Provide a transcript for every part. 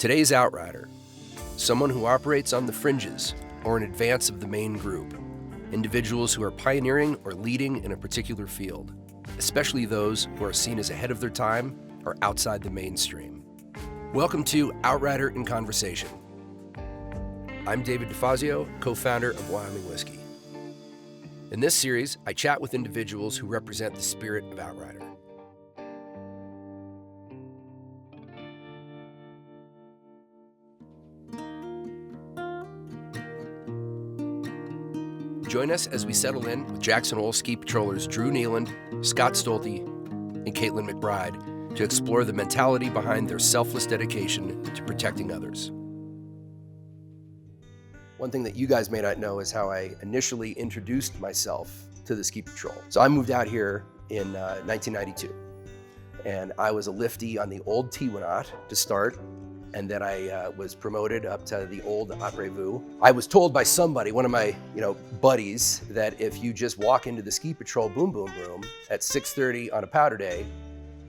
Today's Outrider, someone who operates on the fringes or in advance of the main group. Individuals who are pioneering or leading in a particular field, especially those who are seen as ahead of their time or outside the mainstream. Welcome to Outrider in Conversation. I'm David DeFazio, co-founder of Wyoming Whiskey. In this series, I chat with individuals who represent the spirit of Outrider. Join us as we settle in with Jackson Hole ski patrollers Drew Nealand, Scott Stolte, and Caitlin McBride to explore the mentality behind their selfless dedication to protecting others. One thing that you guys may not know is how I initially introduced myself to the ski patrol. So I moved out here in 1992, and I was a liftee on the old Tiwanaut to start. And then I was promoted up to the old Outryders. I was told by somebody, one of my buddies, that if you just walk into the ski patrol boom boom room at 6:30 on a powder day,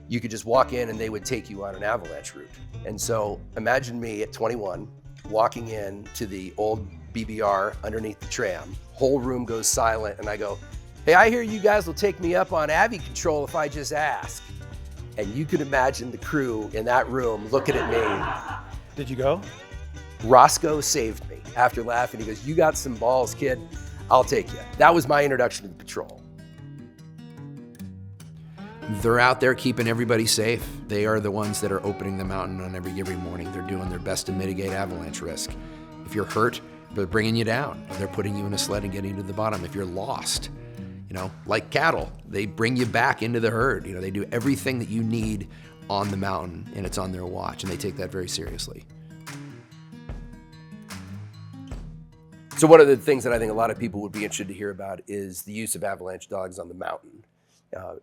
you could just walk in and they would take you on an avalanche route. And so imagine me at 21 walking in to the old BBR underneath the tram. Whole room goes silent, and I go, "Hey, I hear you guys will take me up on Avi control if I just ask." And you could imagine the crew in that room looking at me. Did you go? Roscoe saved me after laughing. He goes, "You got some balls, kid. I'll take you." That was my introduction to the patrol. They're out there keeping everybody safe. They are the ones that are opening the mountain on every morning. They're doing their best to mitigate avalanche risk. If you're hurt, they're bringing you down. They're putting you in a sled and getting you to the bottom. If you're lost, like cattle, they bring you back into the herd. They do everything that you need on the mountain, and it's on their watch, and they take that very seriously. So one of the things that I think a lot of people would be interested to hear about is the use of avalanche dogs on the mountain.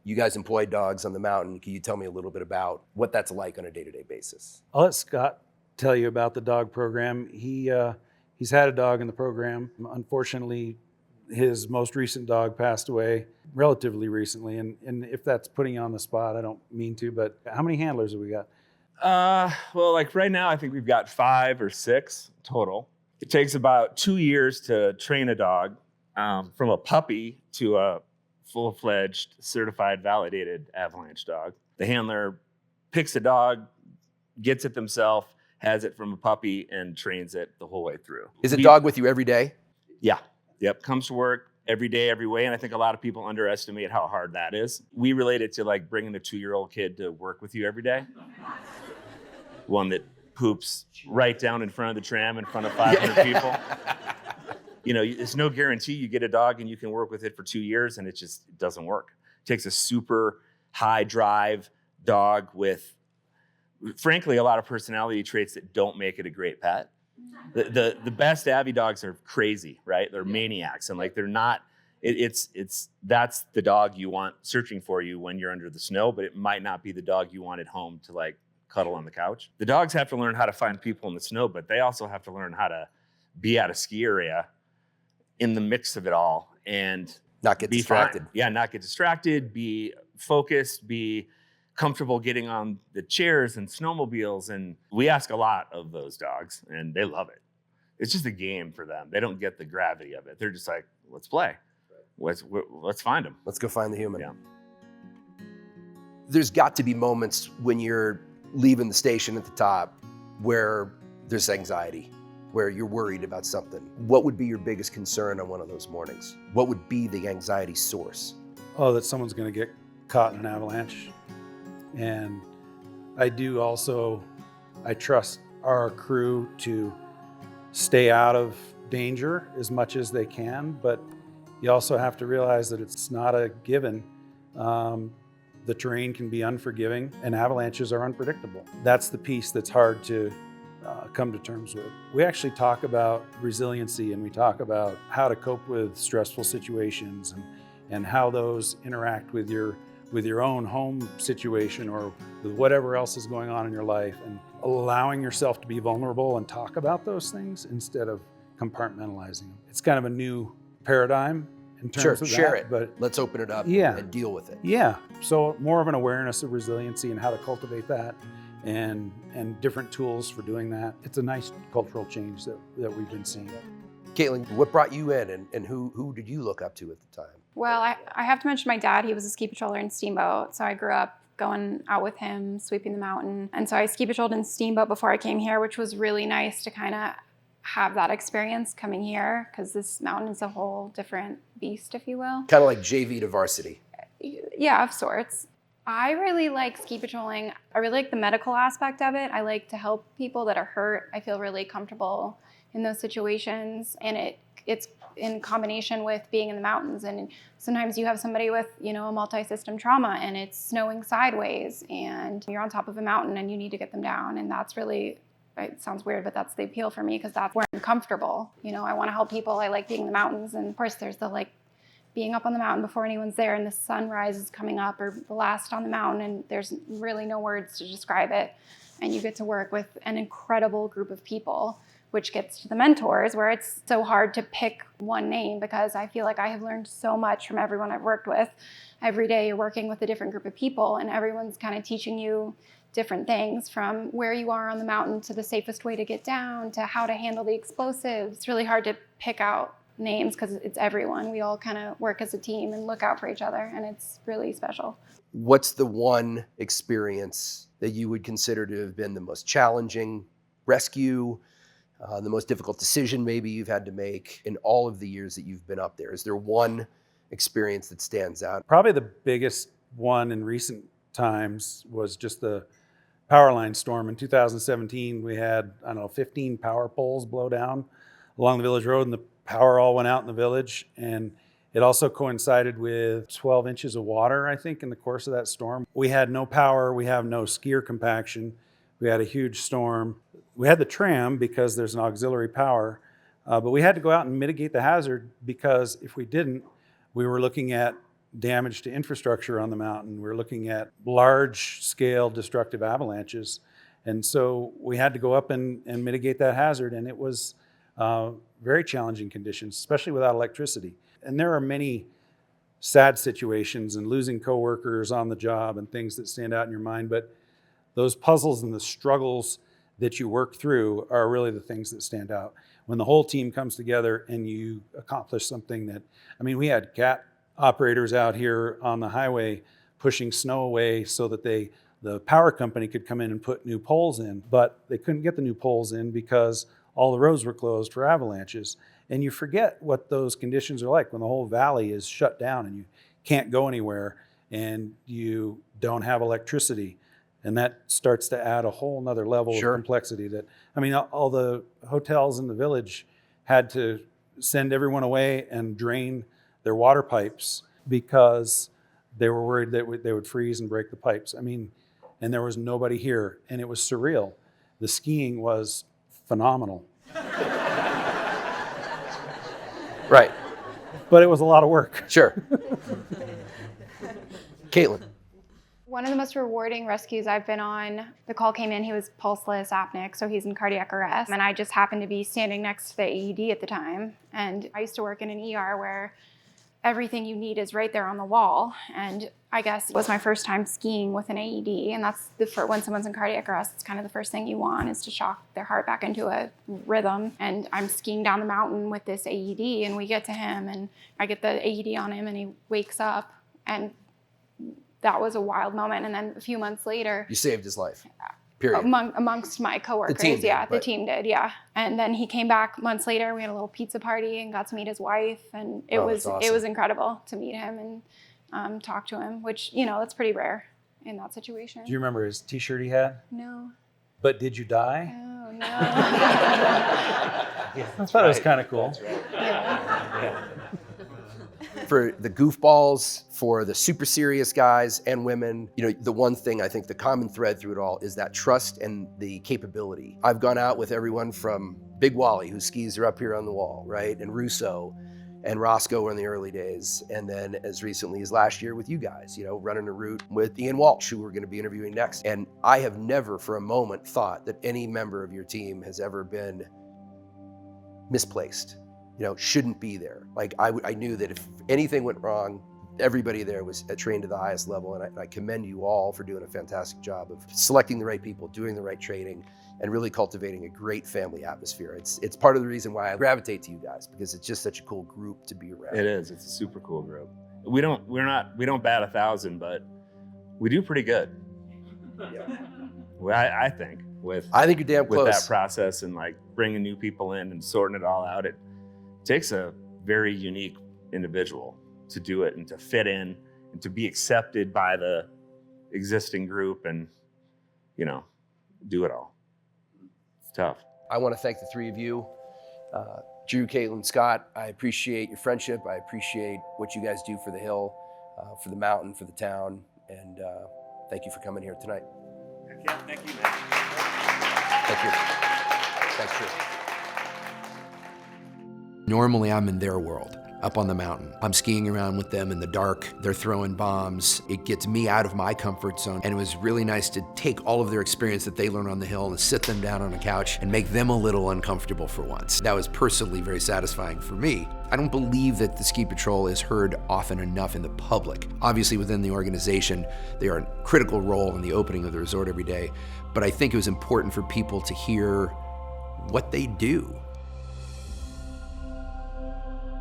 You guys employ dogs on the mountain. Can you tell me a little bit about what that's like on a day-to-day basis? I'll let Scott tell you about the dog program. He's had a dog in the program. Unfortunately, his most recent dog passed away relatively recently, and if that's putting you on the spot, I don't mean to, but how many handlers have we got? Well, like right now, I think we've got 5 or 6 total. It takes about 2 years to train a dog from a puppy to a full-fledged, certified, validated avalanche dog. The handler picks a dog, gets it themselves, has it from a puppy, and trains it the whole way through. Is a dog with you every day? Yeah. Yep, comes to work every day, every way, and I think a lot of people underestimate how hard that is. We relate it to like bringing a 2-year-old kid to work with you every day. One that poops right down in front of the tram in front of 500 people. It's no guarantee you get a dog and you can work with it for 2 years and it doesn't work. It takes a super high drive dog with, frankly, a lot of personality traits that don't make it a great pet. The best Avi dogs are crazy, right? They're maniacs, and like they're not. That's the dog you want searching for you when you're under the snow, but it might not be the dog you want at home to like cuddle on the couch. The dogs have to learn how to find people in the snow, but they also have to learn how to be at a ski area in the mix of it all and not get distracted. Yeah, not get distracted. Be focused. Be comfortable getting on the chairs and snowmobiles, and we ask a lot of those dogs, and they love it. It's just a game for them. They don't get the gravity of it. They're just like, let's play. Let's find them. Let's go find the human. Yeah. There's got to be moments when you're leaving the station at the top where there's anxiety, where you're worried about something. What would be your biggest concern on one of those mornings? What would be the anxiety source? Oh, that someone's going to get caught in an avalanche. And I trust our crew to stay out of danger as much as they can, but you also have to realize that it's not a given. The terrain can be unforgiving and avalanches are unpredictable. That's the piece that's hard to come to terms with. We actually talk about resiliency, and we talk about how to cope with stressful situations and how those interact with your own home situation or with whatever else is going on in your life, and allowing yourself to be vulnerable and talk about those things instead of compartmentalizing them. It's kind of a new paradigm in terms of share that, it, but let's open it up Yeah. and deal with it. yeah, so more of an awareness of resiliency and how to cultivate that, and different tools for doing that. It's a nice cultural change that we've been seeing. Caitlin, what brought you in, and who did you look up to at the time? Well, I have to mention my dad. He was a ski patroller in Steamboat, so I grew up going out with him, sweeping the mountain. And so I ski patrolled in Steamboat before I came here, which was really nice to kind of have that experience coming here, because this mountain is a whole different beast, if you will. Kind of like JV to varsity. Yeah, of sorts. I really like ski patrolling. I really like the medical aspect of it. I like to help people that are hurt. I feel really comfortable in those situations, and it's in combination with being in the mountains. And sometimes you have somebody with, a multi-system trauma, and it's snowing sideways, and you're on top of a mountain, and you need to get them down. And that's really, it sounds weird, but that's the appeal for me, because that's where I'm comfortable. I want to help people. I like being in the mountains, and of course there's the being up on the mountain before anyone's there, and the sunrise is coming up, or blast on the mountain, and there's really no words to describe it. And you get to work with an incredible group of people, which gets to the mentors, where it's so hard to pick one name, because I feel like I have learned so much from everyone I've worked with. Every day you're working with a different group of people, and everyone's kind of teaching you different things, from where you are on the mountain to the safest way to get down to how to handle the explosives. It's really hard to pick out names, because it's everyone. We all kind of work as a team and look out for each other, and it's really special. What's the one experience that you would consider to have been the most challenging rescue, the most difficult decision maybe you've had to make in all of the years that you've been up there? Is there one experience that stands out? Probably the biggest one in recent times was just the power line storm. In 2017, we had, 15 power poles blow down along the village road, and the power all went out in the village. And it also coincided with 12 inches of water, I think, in the course of that storm. We had no power. We have no skier compaction. We had a huge storm. We had the tram because there's an auxiliary power, but we had to go out and mitigate the hazard, because if we didn't, we were looking at damage to infrastructure on the mountain. We were looking at large-scale destructive avalanches. And so we had to go up and mitigate that hazard, and it was very challenging conditions, especially without electricity. And there are many sad situations and losing coworkers on the job and things that stand out in your mind, but those puzzles and the struggles that you work through are really the things that stand out. When the whole team comes together and you accomplish something that, we had CAT operators out here on the highway pushing snow away so that the power company could come in and put new poles in, but they couldn't get the new poles in because all the roads were closed for avalanches. And you forget what those conditions are like when the whole valley is shut down and you can't go anywhere and you don't have electricity. And that starts to add a whole nother level of complexity that, all the hotels in the village had to send everyone away and drain their water pipes because they were worried that they would freeze and break the pipes. And there was nobody here, and it was surreal. The skiing was phenomenal. Right. But it was a lot of work. Sure. Caitlin. One of the most rewarding rescues I've been on, the call came in, he was pulseless apneic, so he's in cardiac arrest. And I just happened to be standing next to the AED at the time. And I used to work in an ER where everything you need is right there on the wall. And I guess it was my first time skiing with an AED. And that's when someone's in cardiac arrest, it's kind of the first thing you want, is to shock their heart back into a rhythm. And I'm skiing down the mountain with this AED, and we get to him, and I get the AED on him, and he wakes up. And that was a wild moment. And then a few months later, you saved his life. Period. Amongst my coworkers, the team did, yeah. And then he came back months later. We had a little pizza party and got to meet his wife, and it was incredible to meet him and talk to him, which that's pretty rare in that situation. Do you remember his T-shirt he had? No. But did you die? Oh no. I thought it was kind of cool. That's right. Yeah. For the goofballs, for the super serious guys and women, the one thing I think the common thread through it all is that trust and the capability. I've gone out with everyone from Big Wally, whose skis are up here on the wall, right? And Russo and Roscoe were in the early days. And then as recently as last year with you guys, running a route with Ian Walsh, who we're going to be interviewing next. And I have never for a moment thought that any member of your team has ever been misplaced. Shouldn't be there. I knew that if anything went wrong, Everybody there was trained to the highest level, and I commend you all for doing a fantastic job of selecting the right people, doing the right training, and really cultivating a great family atmosphere. It's part of the reason why I gravitate to you guys, because it's just such a cool group to be around. It is. It's a super cool group. We don't bat 1,000, but we do pretty good. Well, I think I think you're damn close. With that process and like bringing new people in and sorting it all out, it takes a very unique individual to do it and to fit in and to be accepted by the existing group and, you know, do it all. It's tough. I want to thank the three of you. Drew, Caitlin, Scott, I appreciate your friendship. I appreciate what you guys do for the hill, for the mountain, for the town, and thank you for coming here tonight. Yeah, thank you, man. Thank you. Thanks, Drew. Normally, I'm in their world, up on the mountain. I'm skiing around with them in the dark. They're throwing bombs. It gets me out of my comfort zone. And it was really nice to take all of their experience that they learned on the hill and sit them down on a couch and make them a little uncomfortable for once. That was personally very satisfying for me. I don't believe that the Ski Patrol is heard often enough in the public. Obviously, within the organization, they are a critical role in the opening of the resort every day. But I think it was important for people to hear what they do.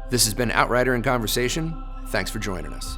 This has been Outrider in Conversation. Thanks for joining us.